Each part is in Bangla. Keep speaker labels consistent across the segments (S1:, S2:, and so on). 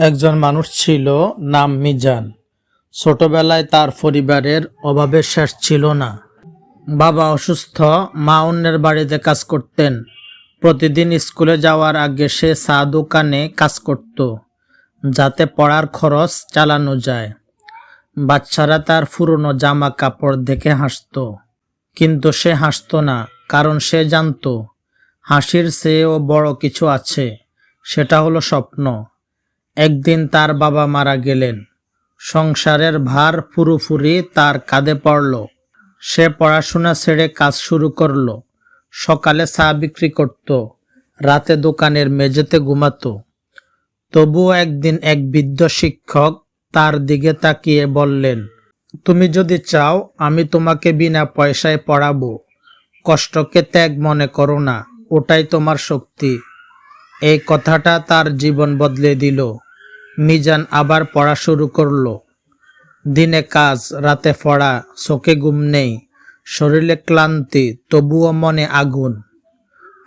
S1: একজন মানুষ ছিল, নাম মিজান। ছোটবেলায় তার পরিবারের অভাবের শেষ ছিল না। বাবা অসুস্থ, মা অন্যের বাড়িতে কাজ করতেন। প্রতিদিন স্কুলে যাওয়ার আগে সে চা দোকানে কাজ করত, যাতে পড়ার খরচ চালানো যায়। বাচ্চারা তার পুরনো জামা কাপড় দেখে হাসত, কিন্তু সে হাসত না, কারণ সে জানত হাসির চেয়েও বড় কিছু আছে, সেটা হলো স্বপ্ন। একদিন তার বাবা মারা গেলেন। সংসারের ভার পুরোপুরি তার কাঁধে পড়ল। সে পড়াশোনা ছেড়ে কাজ শুরু করল। সকালে চা বিক্রি করত, রাতে দোকানের মেঝেতে ঘুমাতো। তবুও একদিন এক বৃদ্ধ শিক্ষক তার দিকে তাকিয়ে বললেন, তুমি যদি চাও আমি তোমাকে বিনা পয়সায় পড়াবো। কষ্টকে ত্যাগ মনে করো না, ওটাই তোমার শক্তি। এই কথাটা তার জীবন বদলে দিল। মিজান আবার পড়া শুরু করলো। দিনে কাজ, রাতে পড়া, চোখে ঘুম নেই, শরীরে ক্লান্তি, তবুও মনে আগুন।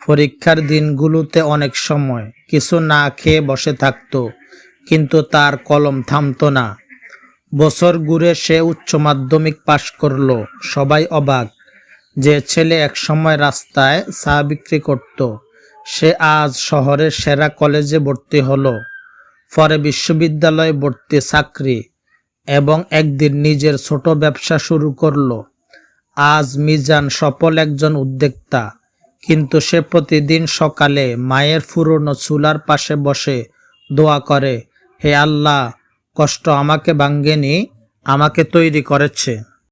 S1: পরীক্ষার দিনগুলোতে অনেক সময় কিছু না খেয়ে বসে থাকতো, কিন্তু তার কলম থামতো না। বছর ঘুরে সে উচ্চ মাধ্যমিক পাশ করলো। সবাই অবাক, যে ছেলে একসময় রাস্তায় চা বিক্রি করত, সে আজ শহরের সেরা কলেজে ভর্তি হলো। পরে বিশ্ববিদ্যালয়ে ভর্তি, চাকরি, এবং একদিন নিজের ছোট ব্যবসা শুরু করলো। আজ মিজান সফল একজন উদ্যোক্তা, কিন্তু সে প্রতিদিন সকালে মায়ের পুরনো চুলার পাশে বসে দোয়া করে, হে আল্লাহ, কষ্ট আমাকে ভাঙ্গেনি, আমাকে তৈরি করেছে।